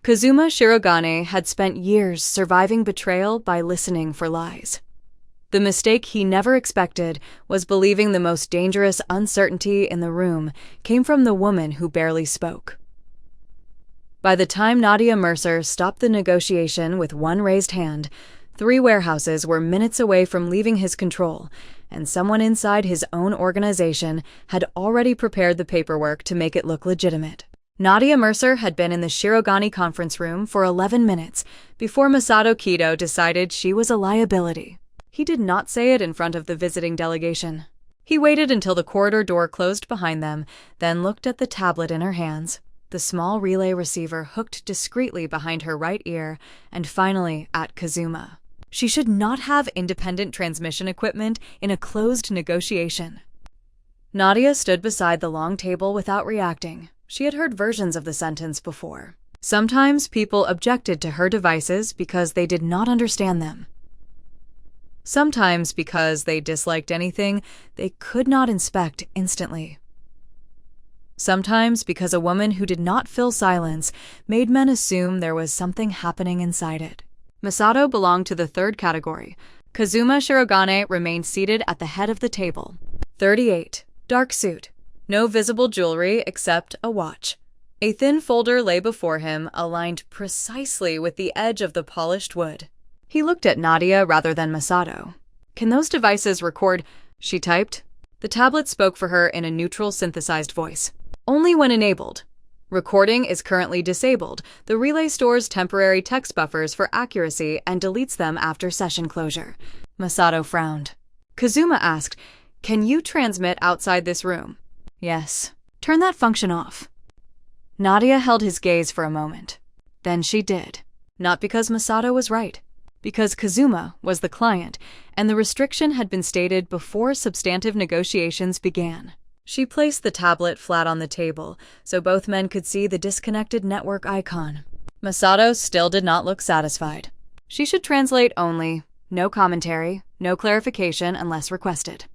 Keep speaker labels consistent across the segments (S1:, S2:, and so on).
S1: Kazuma Shirogane had spent years surviving betrayal by listening for lies. The mistake he never expected was believing the most dangerous uncertainty in the room came from the woman who barely spoke. By the time Nadia Mercer stopped the negotiation with one raised hand, 3 warehouses were minutes away from leaving his control, and someone inside his own organization had already prepared the paperwork to make it look legitimate. Nadia Mercer had been in the Shirogane conference room for 11 minutes before Masato Kido decided she was a liability. He did not say it in front of the visiting delegation. He waited until the corridor door closed behind them, then looked at the tablet in her hands, the small relay receiver hooked discreetly behind her right ear, and finally at Kazuma. She should not have independent transmission equipment in a closed negotiation. Nadia stood beside the long table without reacting. She had heard versions of the sentence before. Sometimes people objected to her devices because they did not understand them. Sometimes because they disliked anything they could not inspect instantly. Sometimes because a woman who did not fill silence made men assume there was something happening inside it. Masato belonged to the 3rd category. Kazuma Shirogane remained seated at the head of the table. 38. Dark suit. No visible jewelry except a watch. A thin folder lay before him, aligned precisely with the edge of the polished wood. He looked at Nadia rather than Masato. "Can those devices record?" she typed. The tablet spoke for her in a neutral, synthesized voice. "Only when enabled. Recording is currently disabled. The relay stores temporary text buffers for accuracy and deletes them after session closure." Masato frowned. Kazuma asked, "Can you transmit outside this room?" "Yes." "Turn that function off." Nadia held his gaze for a moment. Then she did. Not because Masato was right. Because Kazuma was the client, and the restriction had been stated before substantive negotiations began. She placed the tablet flat on the table, so both men could see the disconnected network icon. Masato still did not look satisfied. "She should translate only. No commentary, no clarification unless requested."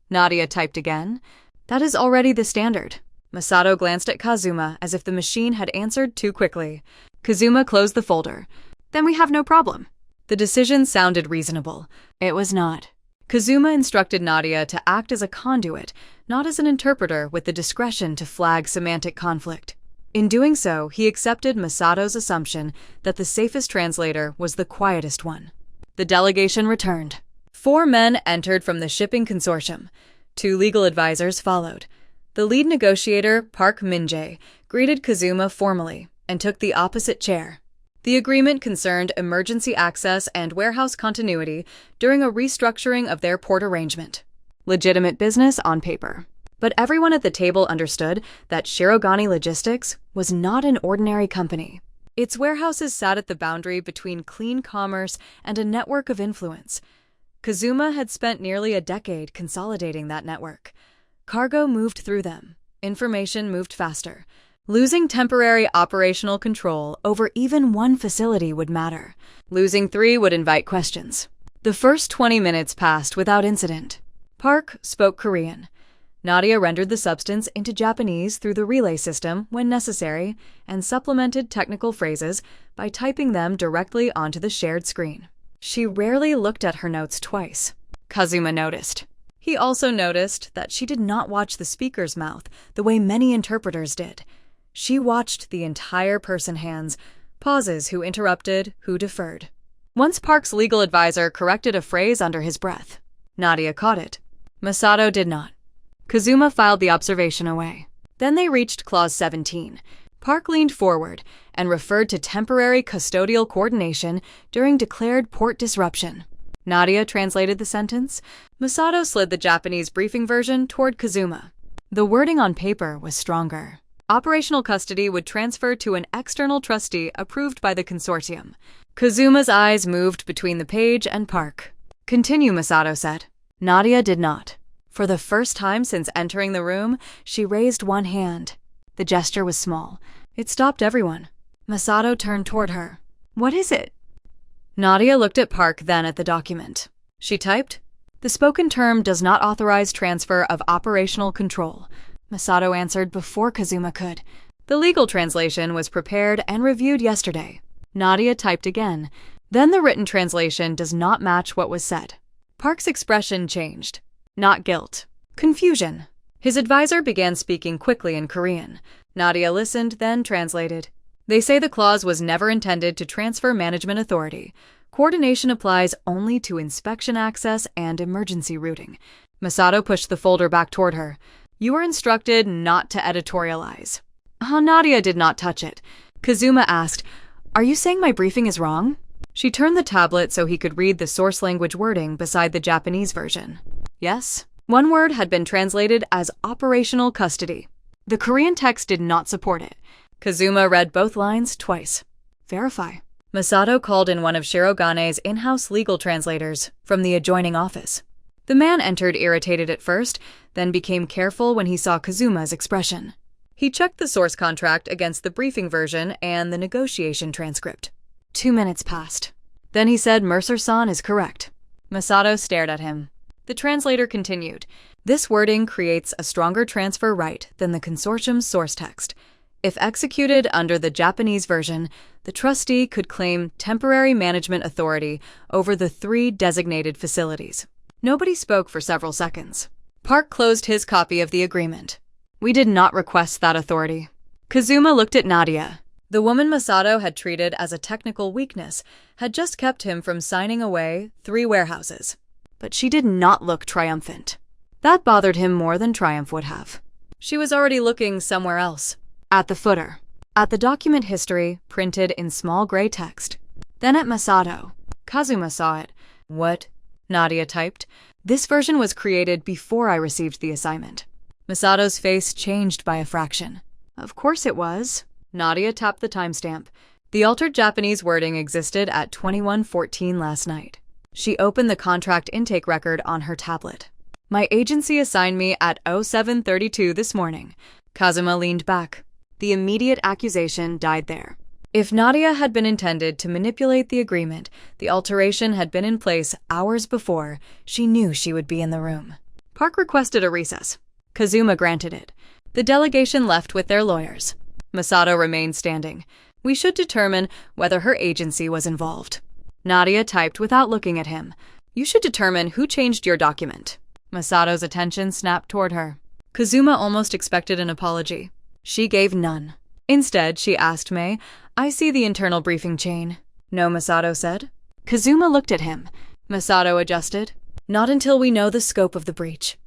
S1: Nadia typed again. "That is already the standard." Masato glanced at Kazuma as if the machine had answered too quickly. Kazuma closed the folder. "Then we have no problem." The decision sounded reasonable. It was not. Kazuma instructed Nadia to act as a conduit, not as an interpreter with the discretion to flag semantic conflict. In doing so, he accepted Masato's assumption that the safest translator was the quietest one. The delegation returned. 4 men entered from the shipping consortium. 2 legal advisors followed. The lead negotiator, Park Min-jae, greeted Kazuma formally and took the opposite chair. The agreement concerned emergency access and warehouse continuity during a restructuring of their port arrangement. Legitimate business on paper. But everyone at the table understood that Shirogane Logistics was not an ordinary company. Its warehouses sat at the boundary between clean commerce and a network of influence. Kazuma had spent nearly a decade consolidating that network. Cargo moved through them. Information moved faster. Losing temporary operational control over even one facility would matter. Losing 3 would invite questions. The first 20 minutes passed without incident. Park spoke Korean. Nadia rendered the substance into Japanese through the relay system when necessary and supplemented technical phrases by typing them directly onto the shared screen. She rarely looked at her notes twice. Kazuma noticed. He also noticed that she did not watch the speaker's mouth the way many interpreters did. She watched the entire person hands, pauses, who interrupted, who deferred. Once Park's legal advisor corrected a phrase under his breath. Nadia caught it. Masato did not. Kazuma filed the observation away. Then they reached Clause 17. Park leaned forward and referred to temporary custodial coordination during declared port disruption. Nadia translated the sentence. Masato slid the Japanese briefing version toward Kazuma. The wording on paper was stronger. Operational custody would transfer to an external trustee approved by the consortium. Kazuma's eyes moved between the page and Park. "Continue," Masato said. Nadia did not. For the first time since entering the room, she raised one hand. The gesture was small. It stopped everyone. Masato turned toward her. "What is it?" Nadia looked at Park, then at the document. She typed, "The spoken term does not authorize transfer of operational control." Masato answered before Kazuma could. The legal translation was prepared and reviewed yesterday. Nadia typed again. Then the written translation does not match what was said. Park's expression changed. Not guilt. Confusion. His advisor began speaking quickly in Korean. Nadia listened, then translated. They say the clause was never intended to transfer management authority. Coordination applies only to inspection access and emergency routing. Masato pushed the folder back toward her. You were instructed not to editorialize. Nadia did not touch it. Kazuma asked, Are you saying my briefing is wrong? She turned the tablet so he could read the source language wording beside the Japanese version. Yes. One word had been translated as operational custody. The Korean text did not support it. Kazuma read both lines twice. Verify. Masato called in one of Shirogane's in-house legal translators from the adjoining office. The man entered irritated at first, then became careful when he saw Kazuma's expression. He checked the source contract against the briefing version and the negotiation transcript. 2 minutes passed. Then he said Mercer-san is correct. Masato stared at him. The translator continued. This wording creates a stronger transfer right than the consortium's source text. If executed under the Japanese version, the trustee could claim temporary management authority over the 3 designated facilities. Nobody spoke for several seconds. Park closed his copy of the agreement. We did not request that authority. Kazuma looked at Nadia. The woman Masato had treated as a technical weakness had just kept him from signing away 3 warehouses. But she did not look triumphant. That bothered him more than triumph would have. She was already looking somewhere else. At the footer. At the document history, printed in small gray text. Then at Masato. Kazuma saw it. What? Nadia typed. This version was created before I received the assignment. Masato's face changed by a fraction. Of course it was. Nadia tapped the timestamp. The altered Japanese wording existed at 21:14 last night. She opened the contract intake record on her tablet. My agency assigned me at 07:32 this morning. Kazuma leaned back. The immediate accusation died there. If Nadia had been intended to manipulate the agreement, the alteration had been in place hours before. She knew she would be in the room. Park requested a recess. Kazuma granted it. The delegation left with their lawyers. Masato remained standing. We should determine whether her agency was involved. Nadia typed without looking at him. You should determine who changed your document. Masato's attention snapped toward her. Kazuma almost expected an apology. She gave none. Instead, she asked May, I see the internal briefing chain. No, Masato said. Kazuma looked at him. Masato adjusted. Not until we know the scope of the breach.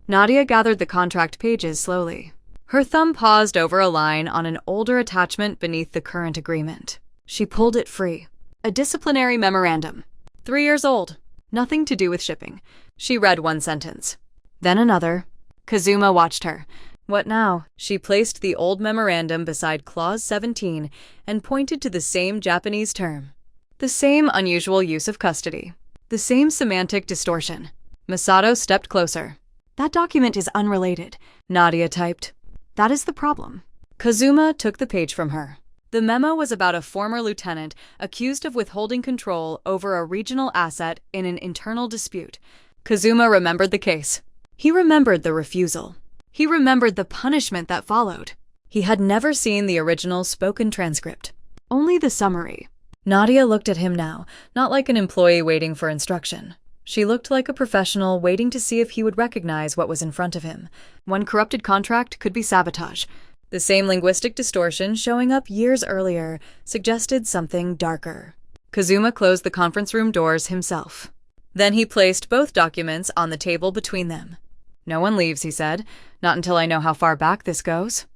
S1: Nadia gathered the contract pages slowly. Her thumb paused over a line on an older attachment beneath the current agreement. She pulled it free. A disciplinary memorandum. 3 years old. Nothing to do with shipping. She read one sentence. Then another. Kazuma watched her. What now? She placed the old memorandum beside Clause 17 and pointed to the same Japanese term. The same unusual use of custody. The same semantic distortion. Masato stepped closer. That document is unrelated, Nadia typed. That is the problem. Kazuma took the page from her. The memo was about a former lieutenant accused of withholding control over a regional asset in an internal dispute. Kazuma remembered the case. He remembered the refusal. He remembered the punishment that followed. He had never seen the original spoken transcript, only the summary. Nadia looked at him now, not like an employee waiting for instruction. She looked like a professional waiting to see if he would recognize what was in front of him. One corrupted contract could be sabotage. The same linguistic distortion showing up years earlier suggested something darker. Kazuma closed the conference room doors himself. Then he placed both documents on the table between them. No one leaves, he said. Not until I know how far back this goes.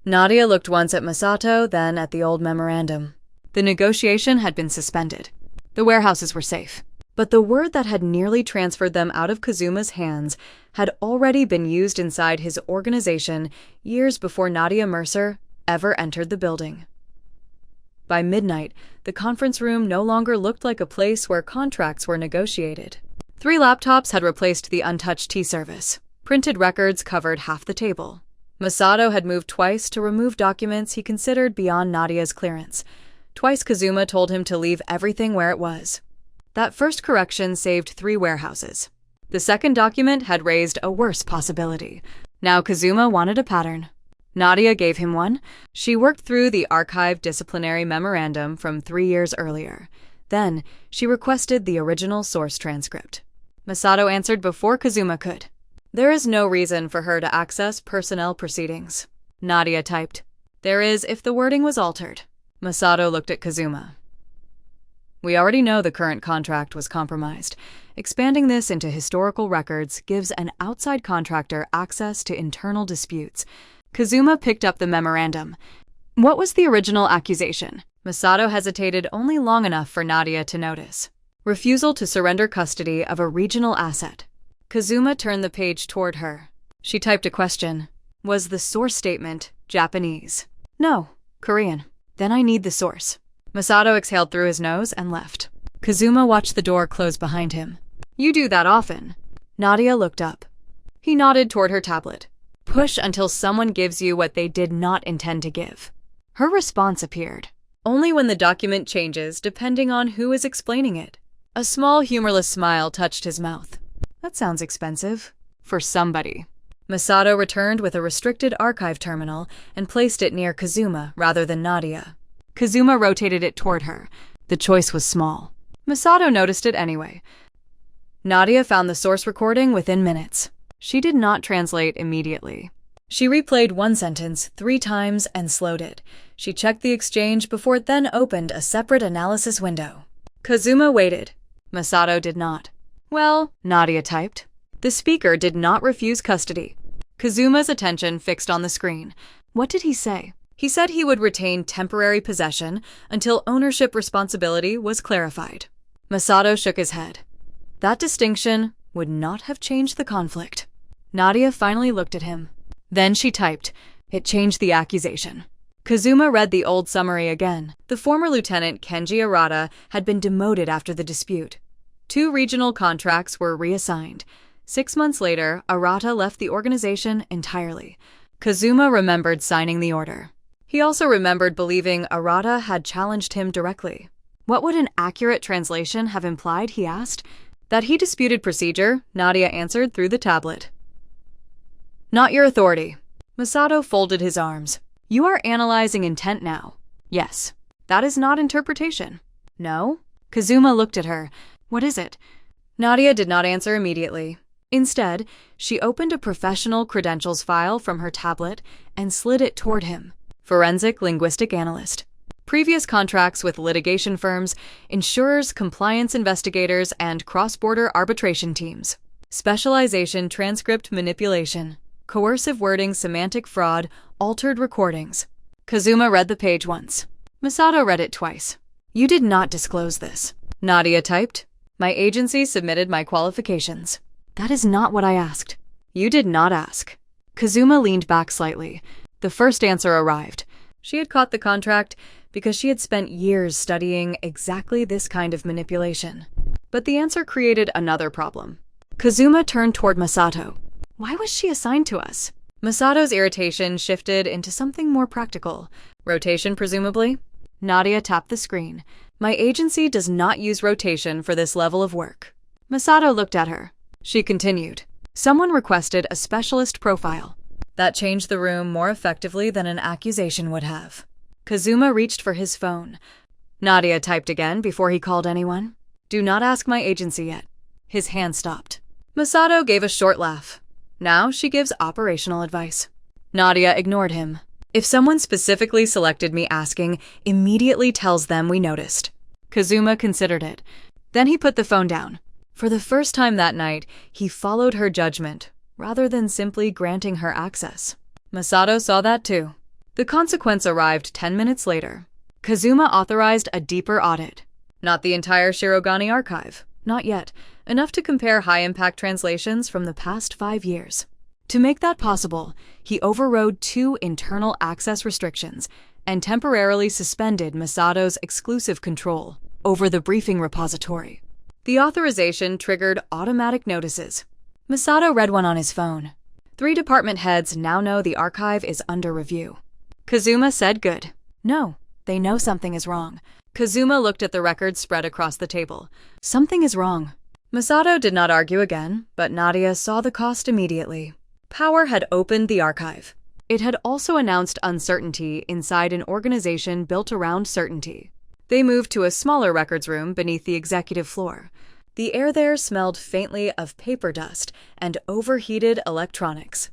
S1: Nadia looked once at Masato, then at the old memorandum. The negotiation had been suspended. The warehouses were safe. But the word that had nearly transferred them out of Kazuma's hands had already been used inside his organization years before Nadia Mercer ever entered the building. By midnight, the conference room no longer looked like a place where contracts were negotiated. 3 laptops had replaced the untouched tea service. Printed records covered half the table. Masato had moved twice to remove documents he considered beyond Nadia's clearance. Twice Kazuma told him to leave everything where it was. That first correction saved 3 warehouses. The second document had raised a worse possibility. Now Kazuma wanted a pattern. Nadia gave him one. She worked through the archived disciplinary memorandum from 3 years earlier. Then, she requested the original source transcript. Masato answered before Kazuma could. There is no reason for her to access personnel proceedings. Nadia typed. There is if the wording was altered. Masato looked at Kazuma. We already know the current contract was compromised. Expanding this into historical records gives an outside contractor access to internal disputes. Kazuma picked up the memorandum. What was the original accusation? Masato hesitated only long enough for Nadia to notice. Refusal to surrender custody of a regional asset. Kazuma turned the page toward her. She typed a question. Was the source statement Japanese? No, Korean. Then I need the source. Masato exhaled through his nose and left. Kazuma watched the door close behind him. You do that often. Nadia looked up. He nodded toward her tablet. Push until someone gives you what they did not intend to give. Her response appeared. Only when the document changes depending on who is explaining it. A small humorless smile touched his mouth. That sounds expensive. For somebody. Masato returned with a restricted archive terminal and placed it near Kazuma rather than Nadia. Kazuma rotated it toward her. The choice was small. Masato noticed it anyway. Nadia found the source recording within minutes. She did not translate immediately. She replayed one sentence 3 times and slowed it. She checked the exchange before it then opened a separate analysis window. Kazuma waited. Masato did not. Well, Nadia typed. The speaker did not refuse custody. Kazuma's attention fixed on the screen. What did he say? He said he would retain temporary possession until ownership responsibility was clarified. Masato shook his head. That distinction would not have changed the conflict. Nadia finally looked at him. Then she typed. It changed the accusation. Kazuma read the old summary again. The former lieutenant Kenji Arata had been demoted after the dispute. 2 regional contracts were reassigned. 6 months later, Arata left the organization entirely. Kazuma remembered signing the order. He also remembered believing Arata had challenged him directly. What would an accurate translation have implied, he asked? That he disputed procedure, Nadia answered through the tablet. Not your authority. Masato folded his arms. You are analyzing intent now. Yes. That is not interpretation. No? Kazuma looked at her. What is it? Nadia did not answer immediately. Instead, she opened a professional credentials file from her tablet and slid it toward him. Forensic linguistic analyst. Previous contracts with litigation firms, insurers, compliance investigators, and cross-border arbitration teams. Specialization transcript manipulation. Coercive wording, semantic fraud, altered recordings. Kazuma read the page once. Masato read it twice. You did not disclose this. Nadia typed. My agency submitted my qualifications. That is not what I asked. You did not ask. Kazuma leaned back slightly. The first answer arrived. She had caught the contract because she had spent years studying exactly this kind of manipulation. But the answer created another problem. Kazuma turned toward Masato. Why was she assigned to us? Masato's irritation shifted into something more practical. Rotation, presumably? Nadia tapped the screen. My agency does not use rotation for this level of work. Masato looked at her. She continued. Someone requested a specialist profile. That changed the room more effectively than an accusation would have. Kazuma reached for his phone. Nadia typed again before he called anyone. Do not ask my agency yet. His hand stopped. Masato gave a short laugh. Now she gives operational advice. Nadia ignored him. If someone specifically selected me asking, immediately tells them we noticed. Kazuma considered it. Then he put the phone down. For the first time that night, he followed her judgment, rather than simply granting her access. Masato saw that too. The consequence arrived 10 minutes later. Kazuma authorized a deeper audit. Not the entire Shirogane archive. Not yet. Enough to compare high-impact translations from the past 5 years. To make that possible, he overrode 2 internal access restrictions and temporarily suspended Masato's exclusive control over the briefing repository. The authorization triggered automatic notices. Masato read one on his phone. 3 department heads now know the archive is under review. Kazuma said good. No, they know something is wrong. Kazuma looked at the records spread across the table. Something is wrong. Masato did not argue again, but Nadia saw the cost immediately. Power had opened the archive. It had also announced uncertainty inside an organization built around certainty. They moved to a smaller records room beneath the executive floor. The air there smelled faintly of paper dust and overheated electronics.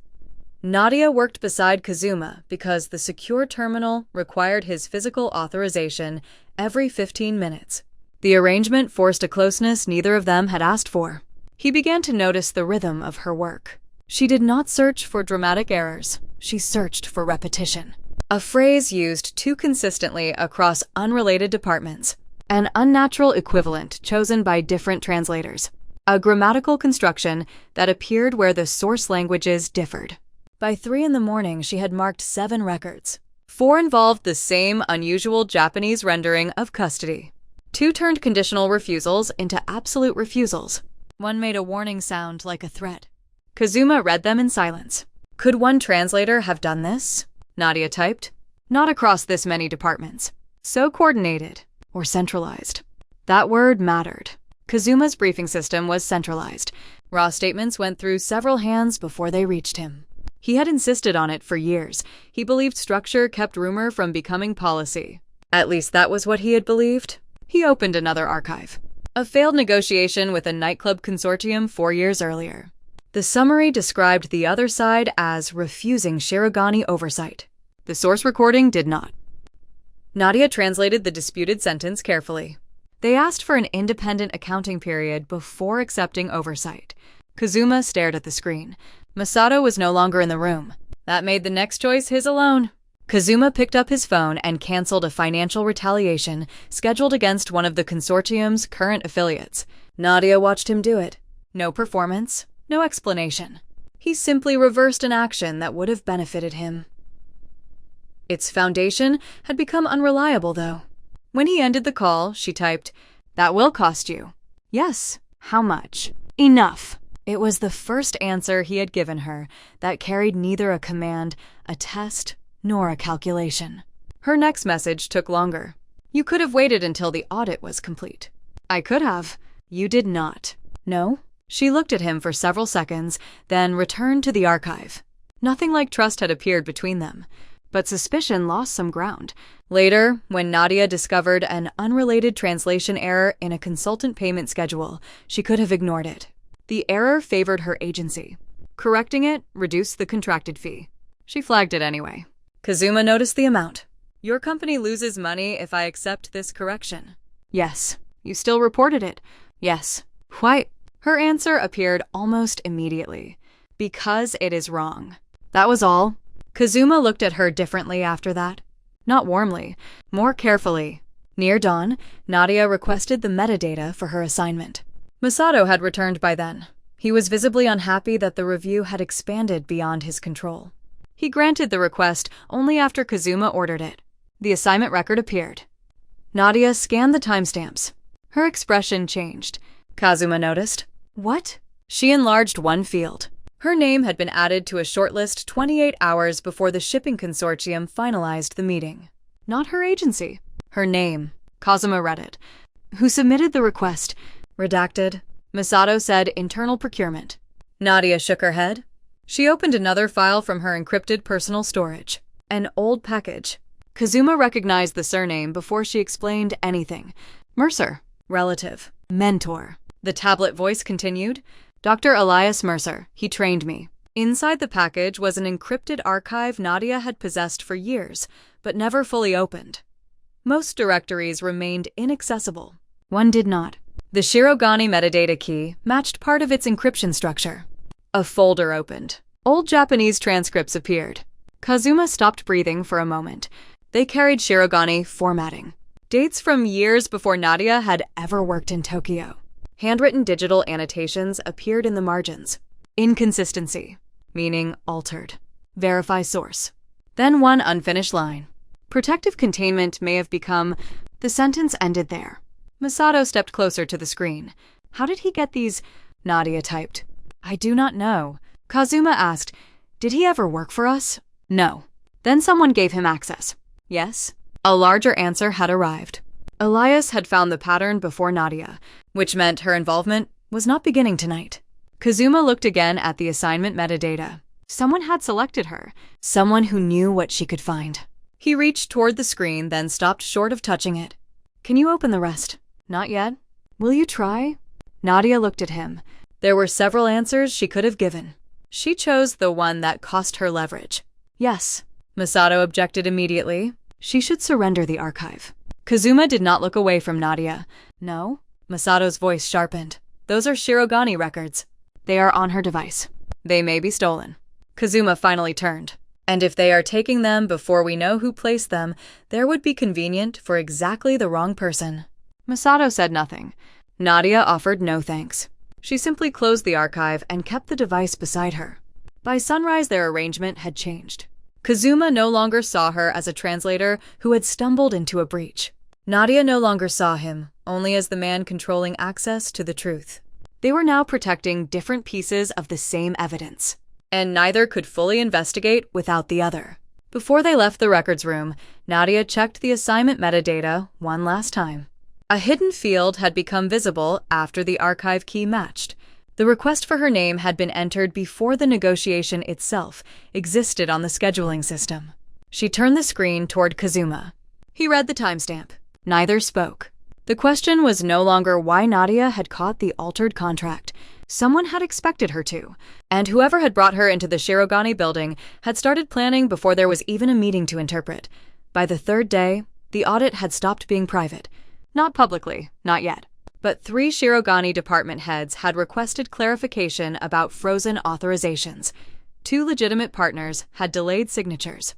S1: Nadia worked beside Kazuma because the secure terminal required his physical authorization every 15 minutes. The arrangement forced a closeness neither of them had asked for. He began to notice the rhythm of her work. She did not search for dramatic errors. She searched for repetition. A phrase used too consistently across unrelated departments. An unnatural equivalent chosen by different translators. A grammatical construction that appeared where the source languages differed. By 3 a.m, she had marked 7 records. 4 involved the same unusual Japanese rendering of custody. 2 turned conditional refusals into absolute refusals. 1 made a warning sound like a threat. Kazuma read them in silence. Could one translator have done this? Nadia typed. Not across this many departments. So coordinated, or centralized. That word mattered. Kazuma's briefing system was centralized. Raw statements went through several hands before they reached him. He had insisted on it for years. He believed structure kept rumor from becoming policy. At least that was what he had believed. He opened another archive. A failed negotiation with a nightclub consortium 4 years earlier. The summary described the other side as refusing Shirogane oversight. The source recording did not. Nadia translated the disputed sentence carefully. They asked for an independent accounting period before accepting oversight. Kazuma stared at the screen. Masato was no longer in the room. That made the next choice his alone. Kazuma picked up his phone and canceled a financial retaliation scheduled against one of the consortium's current affiliates. Nadia watched him do it. No performance, no explanation. He simply reversed an action that would have benefited him. Its foundation had become unreliable, though. When he ended the call, she typed, "That will cost you." "Yes. How much?" "Enough." It was the first answer he had given her that carried neither a command, a test, nor a calculation. Her next message took longer. "You could have waited until the audit was complete." "I could have." "You did not." "No?" She looked at him for several seconds, then returned to the archive. Nothing like trust had appeared between them, but suspicion lost some ground. Later, when Nadia discovered an unrelated translation error in a consultant payment schedule, she could have ignored it. The error favored her agency. Correcting it reduced the contracted fee. She flagged it anyway. Kazuma noticed the amount. "Your company loses money if I accept this correction." "Yes." "You still reported it." "Yes." "Why?" Her answer appeared almost immediately. "Because it is wrong." That was all. Kazuma looked at her differently after that. Not warmly, more carefully. Near dawn, Nadia requested the metadata for her assignment. Masato had returned by then. He was visibly unhappy that the review had expanded beyond his control. He granted the request only after Kazuma ordered it. The assignment record appeared. Nadia scanned the timestamps. Her expression changed. Kazuma noticed. "What?" She enlarged one field. Her name had been added to a shortlist 28 hours before the shipping consortium finalized the meeting. Not her agency. Her name. Kazuma read it. "Who submitted the request?" "Redacted." Masato said internal procurement. Nadia shook her head. She opened another file from her encrypted personal storage. An old package. Kazuma recognized the surname before she explained anything. Mercer. Relative. Mentor. The tablet voice continued. "Dr. Elias Mercer. He trained me." Inside the package was an encrypted archive Nadia had possessed for years, but never fully opened. Most directories remained inaccessible. One did not. The Shirogane metadata key matched part of its encryption structure. A folder opened. Old Japanese transcripts appeared. Kazuma stopped breathing for a moment. They carried Shirogane formatting. Dates from years before Nadia had ever worked in Tokyo. Handwritten digital annotations appeared in the margins. Inconsistency, meaning altered. Verify source. Then one unfinished line. Protective containment may have become... The sentence ended there. Masato stepped closer to the screen. "How did he get these?" Nadia typed. "I do not know." Kazuma asked, "Did he ever work for us?" "No." "Then someone gave him access." "Yes." A larger answer had arrived. Elias had found the pattern before Nadia, which meant her involvement was not beginning tonight. Kazuma looked again at the assignment metadata. Someone had selected her, someone who knew what she could find. He reached toward the screen, then stopped short of touching it. Can you open the rest? Not yet. Will you try? Nadia looked at him. There were several answers she could have given. She chose the one that cost her leverage. Yes. Masato objected immediately. She should surrender the archive. Kazuma did not look away from Nadia. No? Masato's voice sharpened. Those are Shirogane records. They are on her device. They may be stolen. Kazuma finally turned. And if they are taking them before we know who placed them, there would be convenient for exactly the wrong person. Masato said nothing. Nadia offered no thanks. She simply closed the archive and kept the device beside her. By sunrise, their arrangement had changed. Kazuma no longer saw her as a translator who had stumbled into a breach. Nadia no longer saw him, only as the man controlling access to the truth. They were now protecting different pieces of the same evidence, and neither could fully investigate without the other. Before they left the records room, Nadia checked the assignment metadata one last time. A hidden field had become visible after the archive key matched. The request for her name had been entered before the negotiation itself existed on the scheduling system. She turned the screen toward Kazuma. He read the timestamp. Neither spoke. The question was no longer why Nadia had caught the altered contract. Someone had expected her to, and whoever had brought her into the Shirogane building had started planning before there was even a meeting to interpret. By the third day, the audit had stopped being private. Not publicly, not yet. But 3 Shirogane department heads had requested clarification about frozen authorizations. 2 legitimate partners had delayed signatures.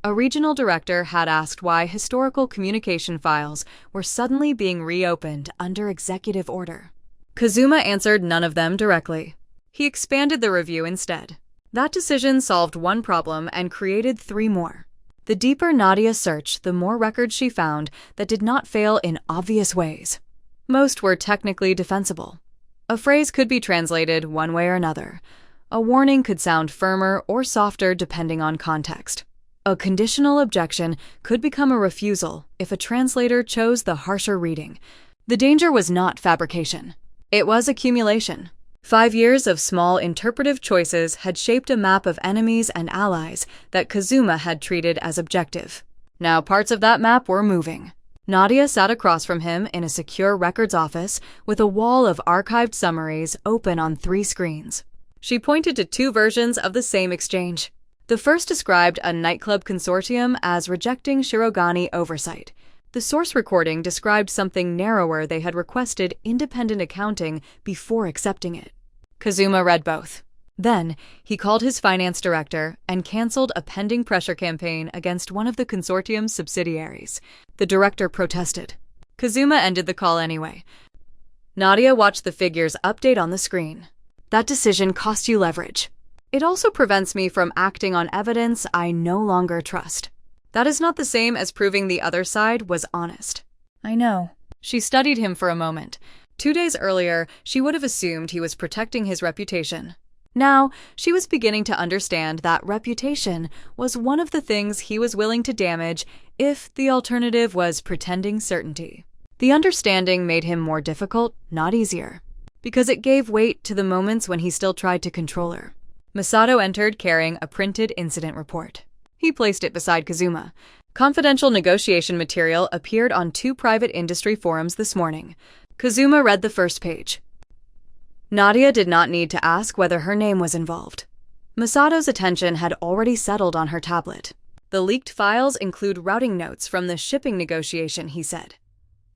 S1: A regional director had asked why historical communication files were suddenly being reopened under executive order. Kazuma answered none of them directly. He expanded the review instead. That decision solved one problem and created 3 more. The deeper Nadia searched, the more records she found that did not fail in obvious ways. Most were technically defensible. A phrase could be translated one way or another. A warning could sound firmer or softer depending on context. A conditional objection could become a refusal if a translator chose the harsher reading. The danger was not fabrication. It was accumulation. 5 years of small interpretive choices had shaped a map of enemies and allies that Kazuma had treated as objective. Now parts of that map were moving. Nadia sat across from him in a secure records office with a wall of archived summaries open on 3 screens. She pointed to 2 versions of the same exchange. The first described a nightclub consortium as rejecting Shirogane oversight. The source recording described something narrower. They had requested independent accounting before accepting it. Kazuma read both. Then, he called his finance director and canceled a pending pressure campaign against one of the consortium's subsidiaries. The director protested. Kazuma ended the call anyway. Nadia watched the figures update on the screen. That decision cost you leverage. It also prevents me from acting on evidence I no longer trust. That is not the same as proving the other side was honest. I know. She studied him for a moment. 2 days earlier, she would have assumed he was protecting his reputation. Now, she was beginning to understand that reputation was one of the things he was willing to damage if the alternative was pretending certainty. The understanding made him more difficult, not easier, because it gave weight to the moments when he still tried to control her. Masato entered carrying a printed incident report. He placed it beside Kazuma. Confidential negotiation material appeared on 2 private industry forums this morning. Kazuma read the first page. Nadia did not need to ask whether her name was involved. Masato's attention had already settled on her tablet. The leaked files include routing notes from the shipping negotiation, he said.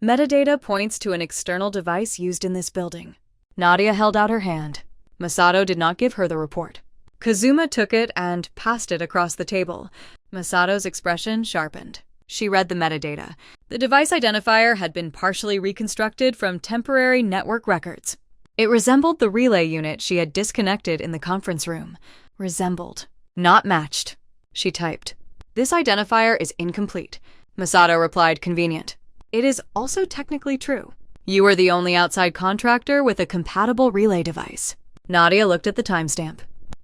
S1: Metadata points to an external device used in this building. Nadia held out her hand. Masato did not give her the report. Kazuma took it and passed it across the table. Masato's expression sharpened. She read the metadata. The device identifier had been partially reconstructed from temporary network records. It resembled the relay unit she had disconnected in the conference room. Resembled. Not matched. She typed. This identifier is incomplete. Masato replied, convenient. It is also technically true. You were the only outside contractor with a compatible relay device. Nadia looked at the timestamp.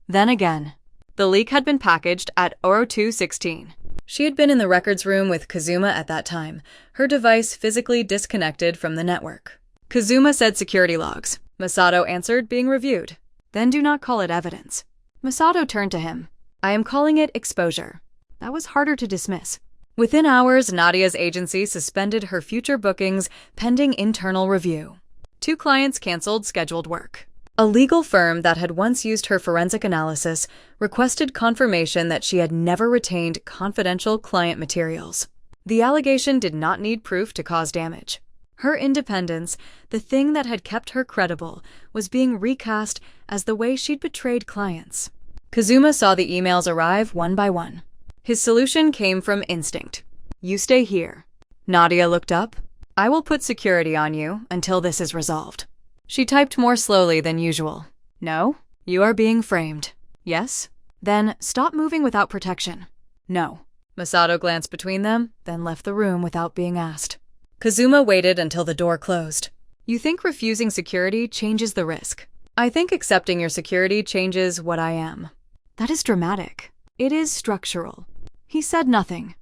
S1: Then again. The leak had been packaged at 02:16. She had been in the records room with Kazuma at that time, her device physically disconnected from the network. Kazuma said security logs. Masato answered, being reviewed. Then do not call it evidence. Masato turned to him. I am calling it exposure. That was harder to dismiss. Within hours, Nadia's agency suspended her future bookings pending internal review. 2 clients canceled scheduled work. A legal firm that had once used her forensic analysis requested confirmation that she had never retained confidential client materials. The allegation did not need proof to cause damage. Her independence, the thing that had kept her credible, was being recast as the way she'd betrayed clients. Kazuma saw the emails arrive one by one. His solution came from instinct. You stay here. Nadia looked up. I will put security on you until this is resolved. She typed more slowly than usual. No, you are being framed. Yes? Then stop moving without protection. No. Masato glanced between them, then left the room without being asked. Kazuma waited until the door closed. You think refusing security changes the risk. I think accepting your security changes what I am. That is dramatic. It is structural. He said nothing.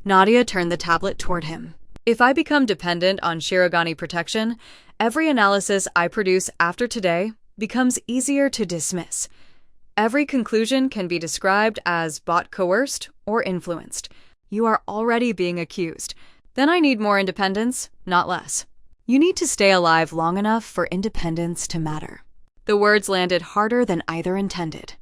S1: Nadia turned the tablet toward him. If I become dependent on Shirogane protection, every analysis I produce after today becomes easier to dismiss. Every conclusion can be described as bot coerced or influenced. You are already being accused. Then I need more independence, not less. You need to stay alive long enough for independence to matter. The words landed harder than either intended.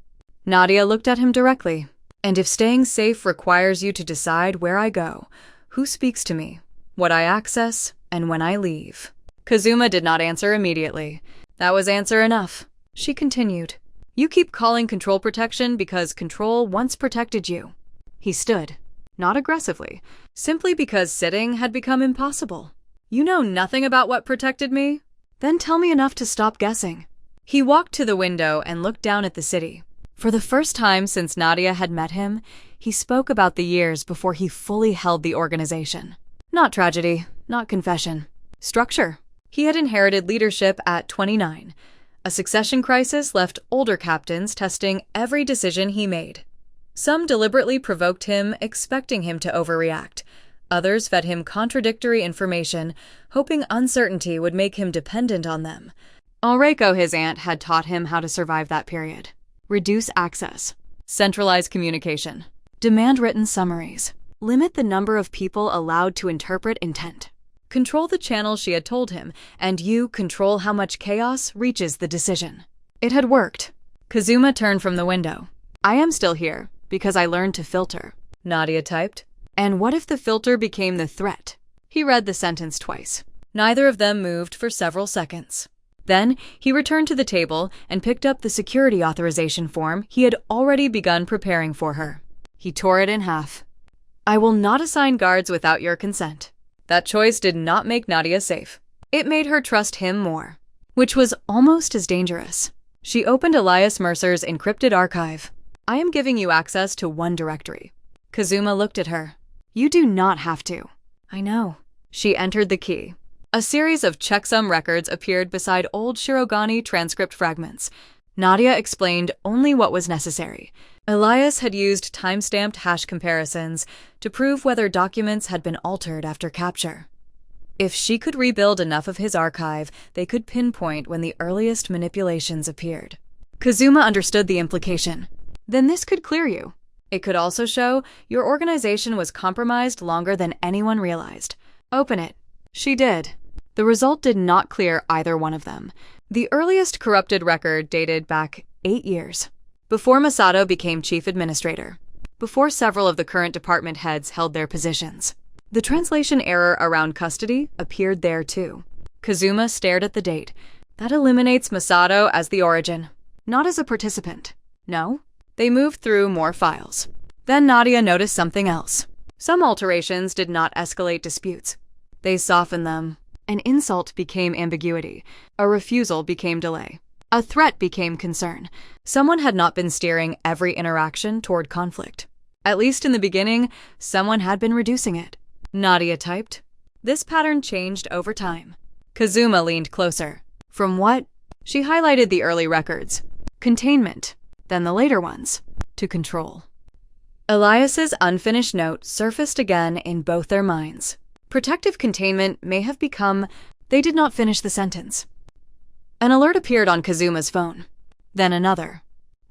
S1: Nadia looked at him directly. And if staying safe requires you to decide where I go, who speaks to me, what I access, and when I leave. Kazuma did not answer immediately. That was answer enough. She continued. You keep calling control protection because control once protected you. He stood, not aggressively, simply because sitting had become impossible. You know nothing about what protected me? Then tell me enough to stop guessing. He walked to the window and looked down at the city. For the first time since Nadia had met him, he spoke about the years before he fully held the organization. Not tragedy, not confession. Structure. He had inherited leadership at 29. A succession crisis left older captains testing every decision he made. Some deliberately provoked him, expecting him to overreact. Others fed him contradictory information, hoping uncertainty would make him dependent on them. Ulreiko, his aunt, had taught him how to survive that period. Reduce access. Centralize communication. Demand written summaries. Limit the number of people allowed to interpret intent. Control the channel she had told him, and you control how much chaos reaches the decision. It had worked. Kazuma turned from the window. I am still here, because I learned to filter. Nadia typed. And what if the filter became the threat? He read the sentence twice. Neither of them moved for several seconds. Then, he returned to the table and picked up the security authorization form he had already begun preparing for her. He tore it in half. I will not assign guards without your consent. That choice did not make Nadia safe. It made her trust him more, which was almost as dangerous. She opened Elias Mercer's encrypted archive. I am giving you access to one directory. Kazuma looked at her. You do not have to. I know. She entered the key. A series of checksum records appeared beside old Shirogane transcript fragments. Nadia explained only what was necessary. Elias had used time-stamped hash comparisons to prove whether documents had been altered after capture. If she could rebuild enough of his archive, they could pinpoint when the earliest manipulations appeared. Kazuma understood the implication. Then this could clear you. It could also show your organization was compromised longer than anyone realized. Open it. She did. The result did not clear either one of them. The earliest corrupted record dated back 8 years, before Masato became chief administrator, before several of the current department heads held their positions. The translation error around custody appeared there too. Kazuma stared at the date. That eliminates Masato as the origin, not as a participant. No? They moved through more files. Then Nadia noticed something else. Some alterations did not escalate disputes. They softened them. An insult became ambiguity. A refusal became delay. A threat became concern. Someone had not been steering every interaction toward conflict. At least in the beginning, someone had been reducing it. Nadia typed. This pattern changed over time. Kazuma leaned closer. From what? She highlighted the early records. Containment. Then the later ones. To control. Elias's unfinished note surfaced again in both their minds. Protective containment may have become... They did not finish the sentence. An alert appeared on Kazuma's phone. Then another.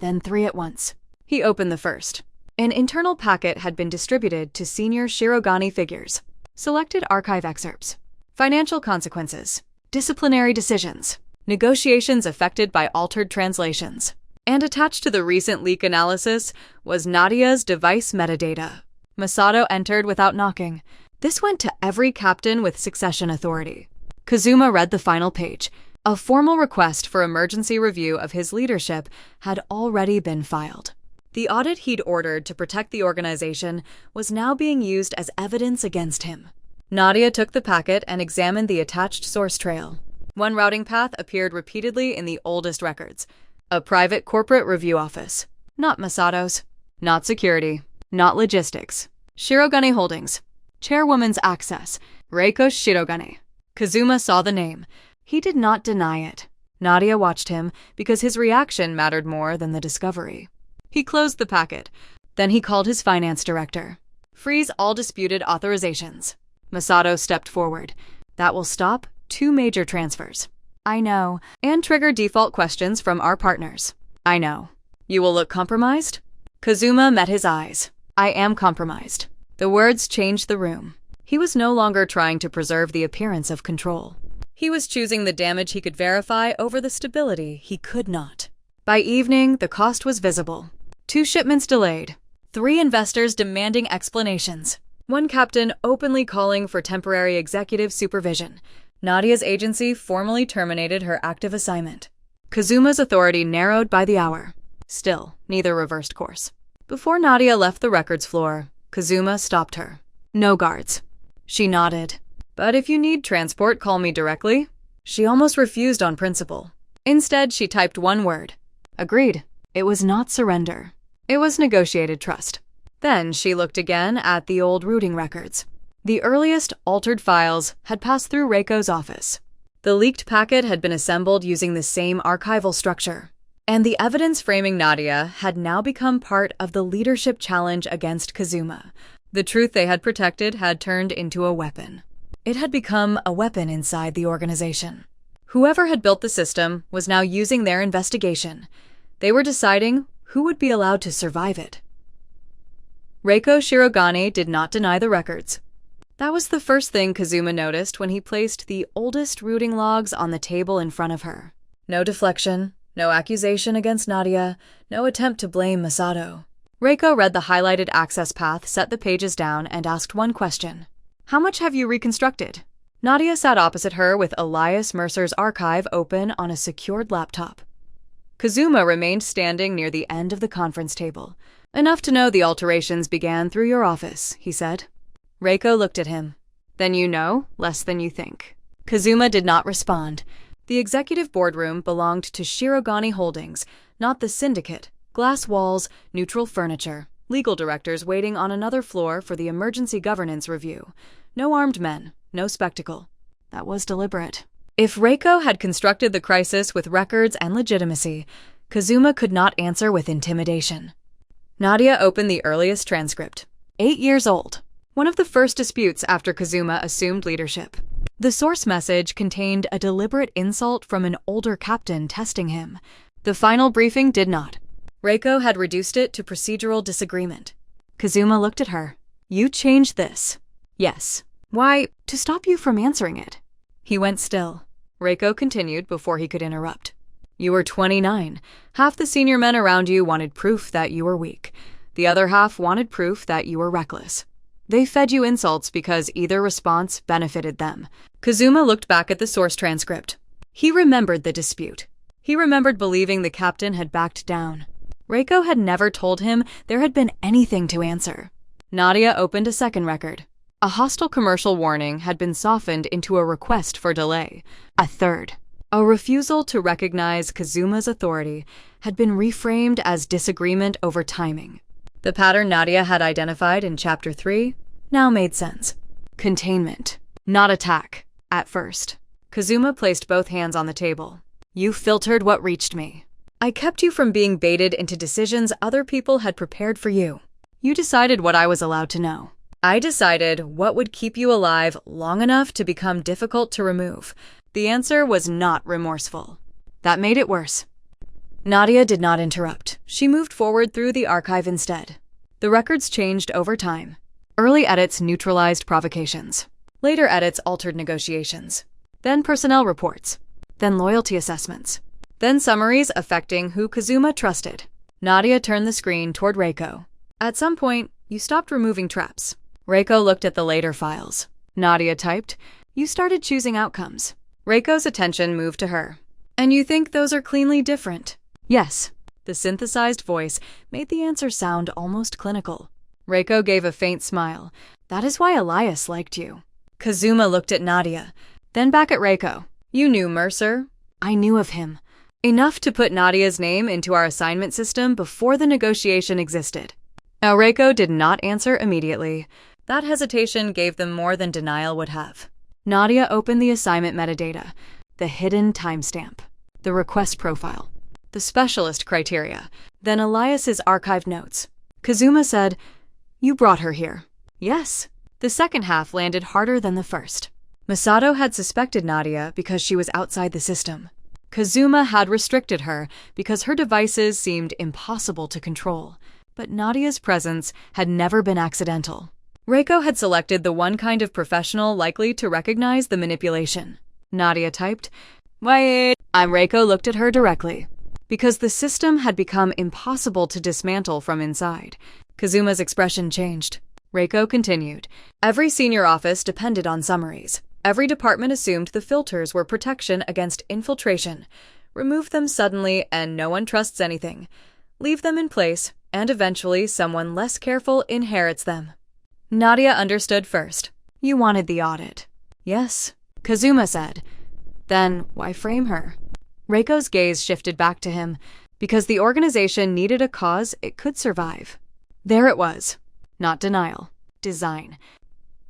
S1: then 3 at once. He opened the first. An internal packet had been distributed to senior Shirogane figures. Selected archive excerpts. Financial consequences. Disciplinary decisions. Negotiations affected by altered translations. And attached to the recent leak analysis was Nadia's device metadata. Masato entered without knocking. This went to every captain with succession authority. Kazuma read the final page. A formal request for emergency review of his leadership had already been filed. The audit he'd ordered to protect the organization was now being used as evidence against him. Nadia took the packet and examined the attached source trail. One routing path appeared repeatedly in the oldest records. A private corporate review office. Not Masato's. Not security. Not logistics. Shirogane Holdings. Chairwoman's access. Reiko Shirogane. Kazuma saw the name. He did not deny it. Nadia watched him because his reaction mattered more than the discovery. He closed the packet. Then he called his finance director. Freeze all disputed authorizations. Masato stepped forward. That will stop 2 major transfers. I know. And trigger default questions from our partners. I know. You will look compromised? Kazuma met his eyes. I am compromised. The words changed the room. He was no longer trying to preserve the appearance of control. He was choosing the damage he could verify over the stability he could not. By evening, the cost was visible. 2 shipments delayed. 3 investors demanding explanations. 1 captain openly calling for temporary executive supervision. Nadia's agency formally terminated her active assignment. Kazuma's authority narrowed by the hour. Still, neither reversed course. Before Nadia left the records floor, Kazuma stopped her. No guards. She nodded. But if you need transport, call me directly. She almost refused on principle. Instead, she typed 1 word. Agreed. It was not surrender. It was negotiated trust. Then she looked again at the old routing records. The earliest altered files had passed through Reiko's office. The leaked packet had been assembled using the same archival structure. And the evidence framing Nadia had now become part of the leadership challenge against Kazuma. The truth they had protected had turned into a weapon. It had become a weapon inside the organization. Whoever had built the system was now using their investigation. They were deciding who would be allowed to survive it. Reiko Shirogane did not deny the records. That was the first thing Kazuma noticed when he placed the oldest routing logs on the table in front of her. No deflection, no accusation against Nadia, no attempt to blame Masato. Reiko read the highlighted access path, set the pages down, and asked 1 question. How much have you reconstructed? Nadia sat opposite her with Elias Mercer's archive open on a secured laptop. Kazuma remained standing near the end of the conference table. Enough to know the alterations began through your office, he said. Reiko looked at him. Then you know less than you think. Kazuma did not respond. The executive boardroom belonged to Shirogane Holdings, not the syndicate. Glass walls, neutral furniture. Legal directors waiting on another floor for the emergency governance review. No armed men, no spectacle. That was deliberate. If Reiko had constructed the crisis with records and legitimacy, Kazuma could not answer with intimidation. Nadia opened the earliest transcript. 8 years old. One of the first disputes after Kazuma assumed leadership. The source message contained a deliberate insult from an older captain testing him. The final briefing did not. Reiko had reduced it to procedural disagreement. Kazuma looked at her. You changed this. Yes. Why, to stop you from answering it. He went still. Reiko continued before he could interrupt. You were 29. Half the senior men around you wanted proof that you were weak. The other half wanted proof that you were reckless. They fed you insults because either response benefited them. Kazuma looked back at the source transcript. He remembered the dispute. He remembered believing the captain had backed down. Reiko had never told him there had been anything to answer. Nadia opened a second record. A hostile commercial warning had been softened into a request for delay. A third. A refusal to recognize Kazuma's authority had been reframed as disagreement over timing. The pattern Nadia had identified in Chapter 3 now made sense. Containment, not attack, at first. Kazuma placed both hands on the table. You filtered what reached me. I kept you from being baited into decisions other people had prepared for you. You decided what I was allowed to know. I decided what would keep you alive long enough to become difficult to remove. The answer was not remorseful. That made it worse. Nadia did not interrupt. She moved forward through the archive instead. The records changed over time. Early edits neutralized provocations. Later edits altered negotiations. Then personnel reports. Then loyalty assessments. Then summaries affecting who Kazuma trusted. Nadia turned the screen toward Reiko. At some point, you stopped removing traps. Reiko looked at the later files. Nadia typed, "You started choosing outcomes." Reiko's attention moved to her. "And you think those are cleanly different?" "Yes." The synthesized voice made the answer sound almost clinical. Reiko gave a faint smile. "That is why Elias liked you." Kazuma looked at Nadia, then back at Reiko. "You knew Mercer?" "I knew of him. Enough to put Nadia's name into our assignment system before the negotiation existed." Now, Reiko did not answer immediately. That hesitation gave them more than denial would have. Nadia opened the assignment metadata, the hidden timestamp, the request profile, the specialist criteria, then Elias's archived notes. Kazuma said, "You brought her here." "Yes." The second half landed harder than the first. Masato had suspected Nadia because she was outside the system. Kazuma had restricted her because her devices seemed impossible to control. But Nadia's presence had never been accidental. Reiko had selected the one kind of professional likely to recognize the manipulation. Nadia typed, "Wait." Reiko looked at her directly. Because the system had become impossible to dismantle from inside. Kazuma's expression changed. Reiko continued, "Every senior office depended on summaries. Every department assumed the filters were protection against infiltration. Remove them suddenly and no one trusts anything. Leave them in place, and eventually someone less careful inherits them." Nadia understood first. "You wanted the audit." "Yes," Kazuma said. "Then why frame her?" Reiko's gaze shifted back to him. Because the organization needed a cause it could survive. There it was. Not denial. Design.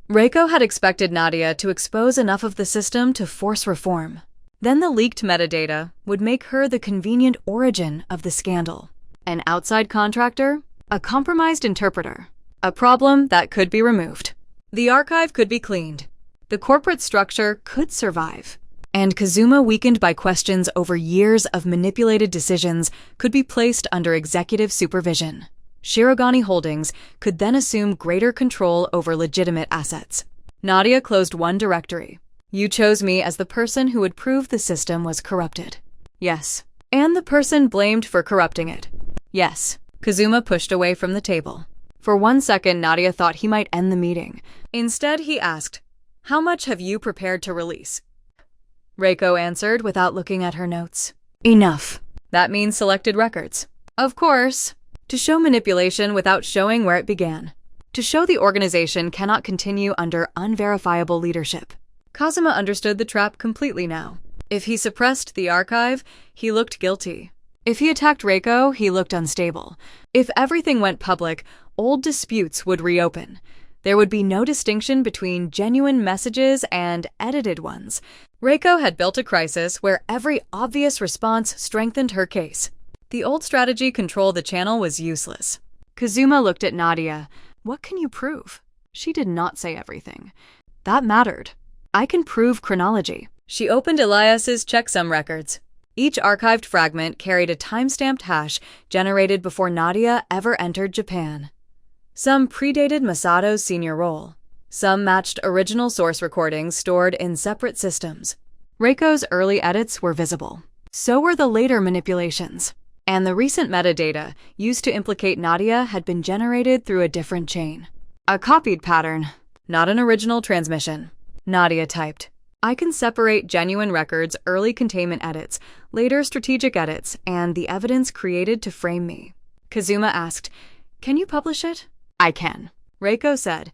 S1: Reiko had expected Nadia to expose enough of the system to force reform. Then the leaked metadata would make her the convenient origin of the scandal. An outside contractor, a compromised interpreter, a problem that could be removed. The archive could be cleaned. The corporate structure could survive. And Kazuma, weakened by questions over years of manipulated decisions, could be placed under executive supervision. Shirogane Holdings could then assume greater control over legitimate assets. Nadia closed one directory. "You chose me as the person who would prove the system was corrupted." "Yes." "And the person blamed for corrupting it." "Yes." Kazuma pushed away from the table. For 1 second, Nadia thought he might end the meeting. Instead, he asked, "How much have you prepared to release?" Reiko answered without looking at her notes. "Enough." "That means selected records." "Of course." To show manipulation without showing where it began. To show the organization cannot continue under unverifiable leadership. Kazuma understood the trap completely now. If he suppressed the archive, he looked guilty. If he attacked Reiko, he looked unstable. If everything went public, old disputes would reopen. There would be no distinction between genuine messages and edited ones. Reiko had built a crisis where every obvious response strengthened her case. The old strategy control the channel was useless. Kazuma looked at Nadia. "What can you prove?" She did not say everything. That mattered. "I can prove chronology." She opened Elias's checksum records. Each archived fragment carried a time-stamped hash generated before Nadia ever entered Japan. Some predated Masato's senior role. Some matched original source recordings stored in separate systems. Reiko's early edits were visible. So were the later manipulations. And the recent metadata used to implicate Nadia had been generated through a different chain. A copied pattern, not an original transmission. Nadia typed, "I can separate genuine records, early containment edits, later strategic edits, and the evidence created to frame me." Kazuma asked, "Can you publish it?" "I can," Reiko said,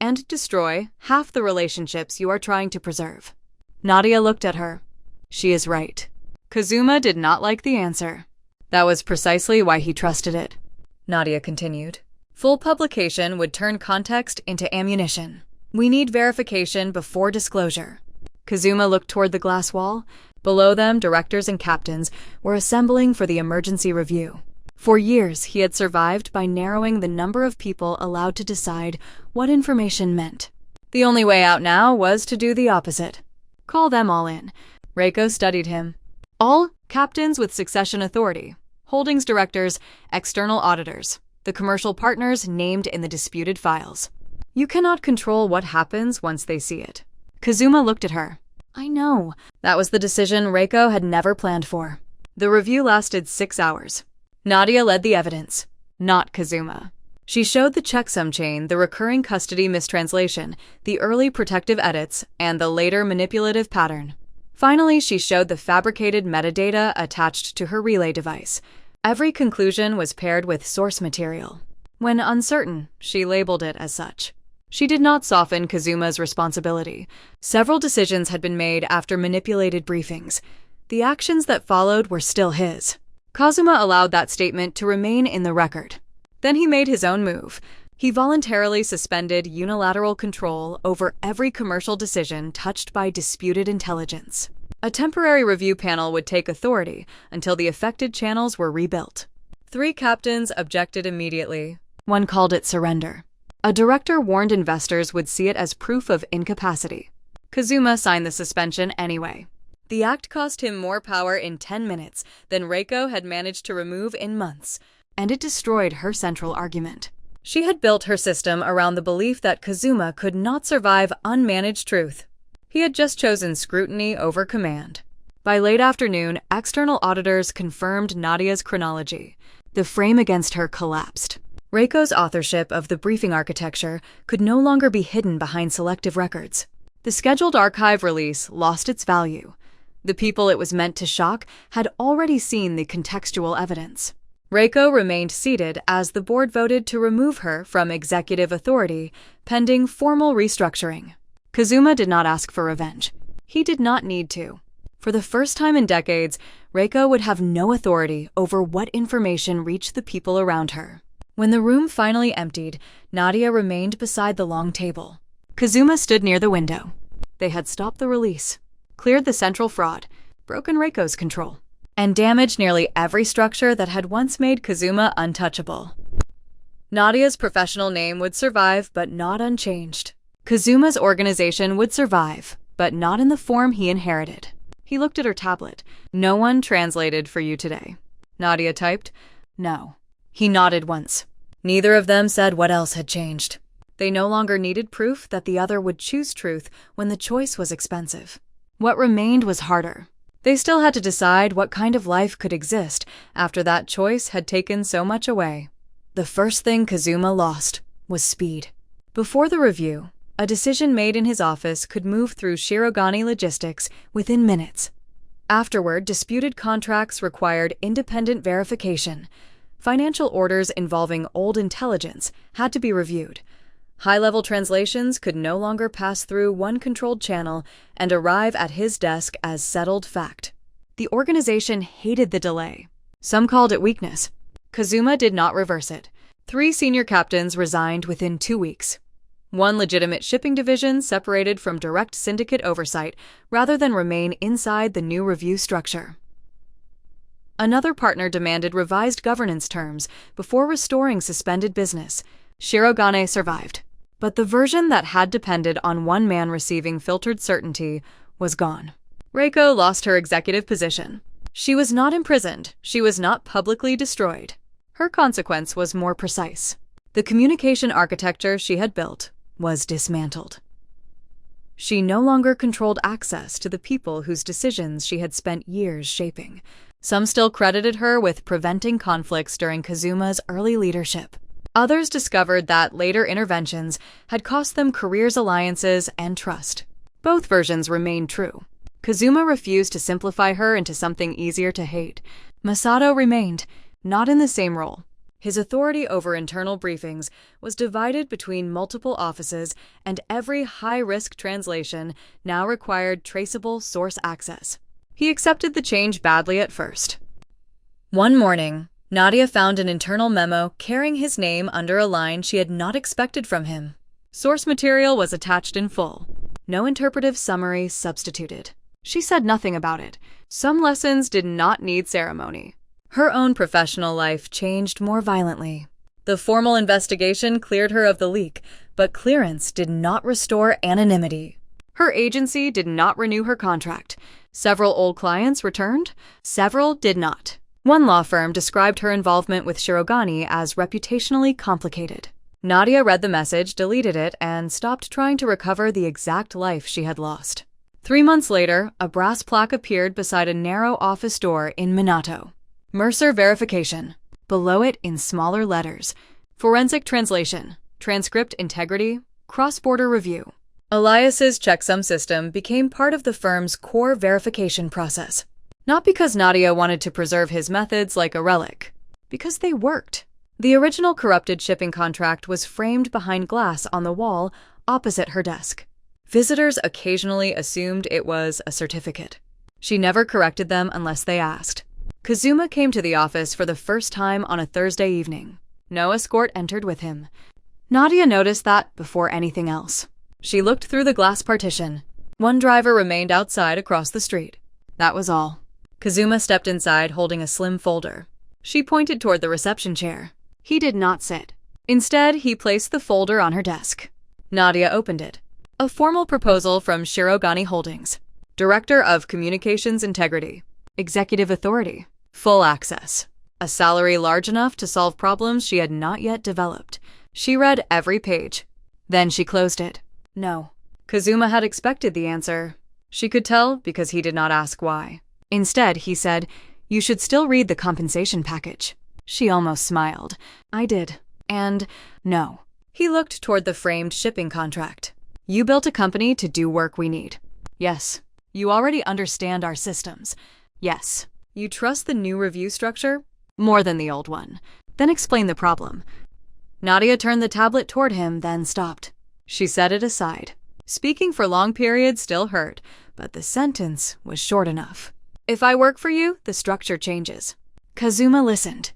S1: "and destroy half the relationships you are trying to preserve." Nadia looked at her. She is right. Kazuma did not like the answer. That was precisely why he trusted it. Nadia continued. "Full publication would turn context into ammunition. We need verification before disclosure." Kazuma looked toward the glass wall. Below them, directors and captains were assembling for the emergency review. For years, he had survived by narrowing the number of people allowed to decide what information meant. The only way out now was to do the opposite. Call them all in. Reiko studied him. All captains with succession authority. holdings directors, external auditors, the commercial partners named in the disputed files. You cannot control what happens once they see it. Kazuma looked at her. I know. That was the decision Reiko had never planned for. The review lasted 6 hours. Nadia led the evidence, not Kazuma. She showed the checksum chain, the recurring custody mistranslation, the early protective edits, and the later manipulative pattern. Finally, she showed the fabricated metadata attached to her relay device. Every conclusion was paired with source material. When uncertain, she labeled it as such. She did not soften Kazuma's responsibility. Several decisions had been made after manipulated briefings. The actions that followed were still his. Kazuma allowed that statement to remain in the record. Then he made his own move. He voluntarily suspended unilateral control over every commercial decision touched by disputed intelligence. A temporary review panel would take authority until the affected channels were rebuilt. 3 captains objected immediately. One called it surrender. A director warned investors would see it as proof of incapacity. Kazuma signed the suspension anyway. The act cost him more power in 10 minutes than Reiko had managed to remove in months, and it destroyed her central argument. She had built her system around the belief that Kazuma could not survive unmanaged truth. He had just chosen scrutiny over command. By late afternoon, external auditors confirmed Nadia's chronology. The frame against her collapsed. Reiko's authorship of the briefing architecture could no longer be hidden behind selective records. The scheduled archive release lost its value. The people it was meant to shock had already seen the contextual evidence. Reiko remained seated as the board voted to remove her from executive authority, pending formal restructuring. Kazuma did not ask for revenge. He did not need to. For the first time in decades, Reiko would have no authority over what information reached the people around her. When the room finally emptied, Nadia remained beside the long table. Kazuma stood near the window. They had stopped the release, cleared the central fraud, broken Reiko's control, and damaged nearly every structure that had once made Kazuma untouchable. Nadia's professional name would survive, but not unchanged. Kazuma's organization would survive, but not in the form he inherited. He looked at her tablet. No one translated for you today. Nadia typed, no. He nodded once. Neither of them said what else had changed. They no longer needed proof that the other would choose truth when the choice was expensive. What remained was harder. They still had to decide what kind of life could exist after that choice had taken so much away. The first thing Kazuma lost was speed. Before the review, a decision made in his office could move through Shirogane logistics within minutes. Afterward, disputed contracts required independent verification. Financial orders involving old intelligence had to be reviewed. High-level translations could no longer pass through one controlled channel and arrive at his desk as settled fact. The organization hated the delay. Some called it weakness. Kazuma did not reverse it. 3 senior captains resigned within 2 weeks. One legitimate shipping division separated from direct syndicate oversight rather than remain inside the new review structure. Another partner demanded revised governance terms before restoring suspended business. Shirogane survived, but the version that had depended on one man receiving filtered certainty was gone. Reiko lost her executive position. She was not imprisoned. She was not publicly destroyed. Her consequence was more precise. The communication architecture she had built was dismantled. She no longer controlled access to the people whose decisions she had spent years shaping. Some still credited her with preventing conflicts during Kazuma's early leadership. Others discovered that later interventions had cost them careers, alliances, and trust. Both versions remained true. Kazuma refused to simplify her into something easier to hate. Masato remained, not in the same role. His authority over internal briefings was divided between multiple offices, and every high-risk translation now required traceable source access. He accepted the change badly at first. One morning, Nadia found an internal memo carrying his name under a line she had not expected from him. Source material was attached in full. No interpretive summary substituted. She said nothing about it. Some lessons did not need ceremony. Her own professional life changed more violently. The formal investigation cleared her of the leak, but clearance did not restore anonymity. Her agency did not renew her contract. Several old clients returned. Several did not. One law firm described her involvement with Shirogane as reputationally complicated. Nadia read the message, deleted it, and stopped trying to recover the exact life she had lost. 3 months later, a brass plaque appeared beside a narrow office door in Minato. Mercer verification. Below it, in smaller letters, forensic translation, transcript integrity, cross-border review. Elias's checksum system became part of the firm's core verification process. Not because Nadia wanted to preserve his methods like a relic, because they worked. The original corrupted shipping contract was framed behind glass on the wall opposite her desk. Visitors occasionally assumed it was a certificate. She never corrected them unless they asked. Kazuma came to the office for the first time on a Thursday evening. No escort entered with him. Nadia noticed that before anything else. She looked through the glass partition. One driver remained outside across the street. That was all. Kazuma stepped inside holding a slim folder. She pointed toward the reception chair. He did not sit. Instead, he placed the folder on her desk. Nadia opened it. A formal proposal from Shirogane Holdings. Director of Communications Integrity. Executive authority. Full access. A salary large enough to solve problems she had not yet developed. She read every page. Then she closed it. No. Kazuma had expected the answer. She could tell because he did not ask why. Instead, he said, "You should still read the compensation package." She almost smiled. I did. And no. He looked toward the framed shipping contract. You built a company to do work we need. Yes. You already understand our systems. Yes. You trust the new review structure? More than the old one. Then explain the problem. Nadia turned the tablet toward him, then stopped. She set it aside. Speaking for long periods still hurt, but the sentence was short enough. If I work for you, the structure changes. Kazuma listened.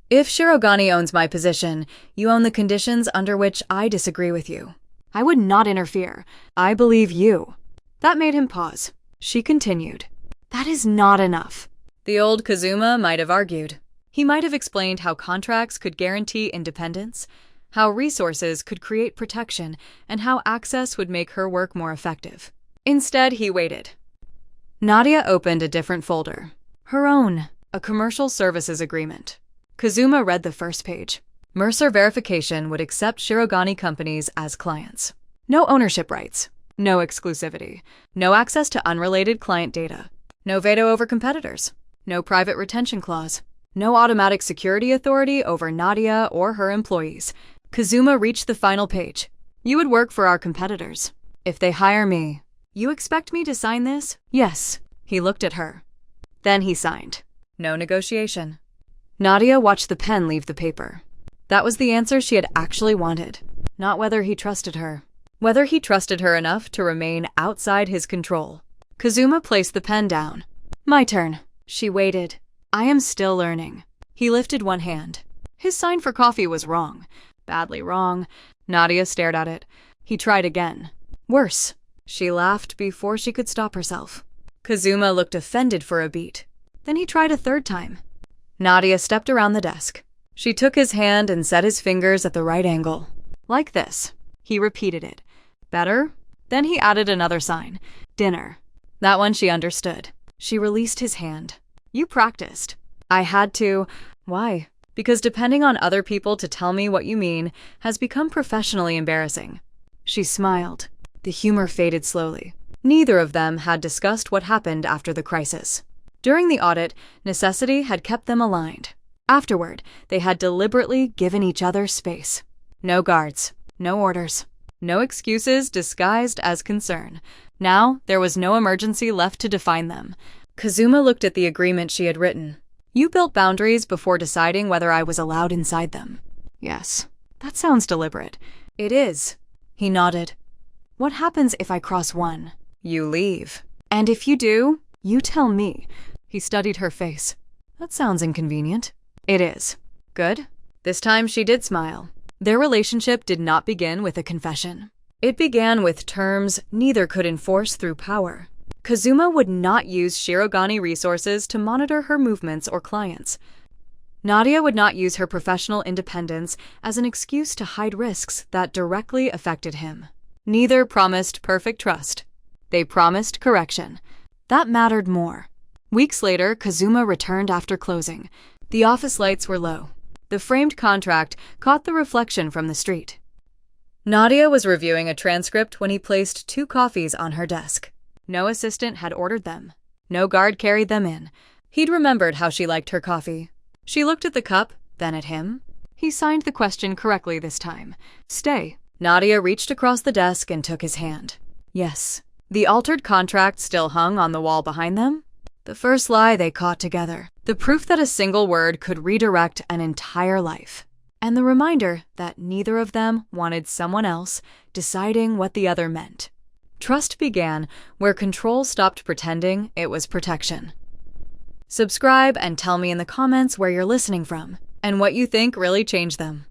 S1: If Shirogane owns my position, you own the conditions under which I disagree with you. I would not interfere. I believe you. That made him pause. She continued. That is not enough. The old Kazuma might have argued. He might have explained how contracts could guarantee independence, how resources could create protection, and how access would make her work more effective. Instead, he waited. Nadia opened a different folder. Her own, a commercial services agreement. Kazuma read the first page. Mercer Verification would accept Shirogane companies as clients. No ownership rights. No exclusivity. No access to unrelated client data. No veto over competitors. No private retention clause. No automatic security authority over Nadia or her employees. Kazuma reached the final page. You would work for our competitors. If they hire me, you expect me to sign this? Yes. He looked at her. Then he signed. No negotiation. Nadia watched the pen leave the paper. That was the answer she had actually wanted. Not whether he trusted her. Whether he trusted her enough to remain outside his control. Kazuma placed the pen down. My turn. She waited. I am still learning. He lifted one hand. His sign for coffee was wrong. Badly wrong. Nadia stared at it. He tried again. Worse. She laughed before she could stop herself. Kazuma looked offended for a beat. Then he tried a third time. Nadia stepped around the desk. She took his hand and set his fingers at the right angle. Like this. He repeated it. Better? Then he added another sign. Dinner. That one she understood. She released his hand. You practiced. I had to. Why? Because depending on other people to tell me what you mean has become professionally embarrassing. She smiled. The humor faded slowly. Neither of them had discussed what happened after the crisis. During the audit, necessity had kept them aligned. Afterward, they had deliberately given each other space. No guards. No orders. No excuses disguised as concern. Now, there was no emergency left to define them. Kazuma looked at the agreement she had written. You built boundaries before deciding whether I was allowed inside them. Yes. That sounds deliberate. It is. He nodded. What happens if I cross one? You leave. And if you do, you tell me. He studied her face. That sounds inconvenient. It is. Good. This time she did smile. Their relationship did not begin with a confession. It began with terms neither could enforce through power. Kazuma would not use Shirogane resources to monitor her movements or clients. Nadia would not use her professional independence as an excuse to hide risks that directly affected him. Neither promised perfect trust. They promised correction. That mattered more. Weeks later, Kazuma returned after closing. The office lights were low. The framed contract caught the reflection from the street. Nadia was reviewing a transcript when he placed 2 coffees on her desk. No assistant had ordered them. No guard carried them in. He'd remembered how she liked her coffee. She looked at the cup, then at him. He signed the question correctly this time. Stay. Nadia reached across the desk and took his hand. Yes. The altered contract still hung on the wall behind them. The first lie they caught together. The proof that a single word could redirect an entire life. And the reminder that neither of them wanted someone else deciding what the other meant. Trust began where control stopped pretending it was protection. Subscribe and tell me in the comments where you're listening from and what you think really changed them.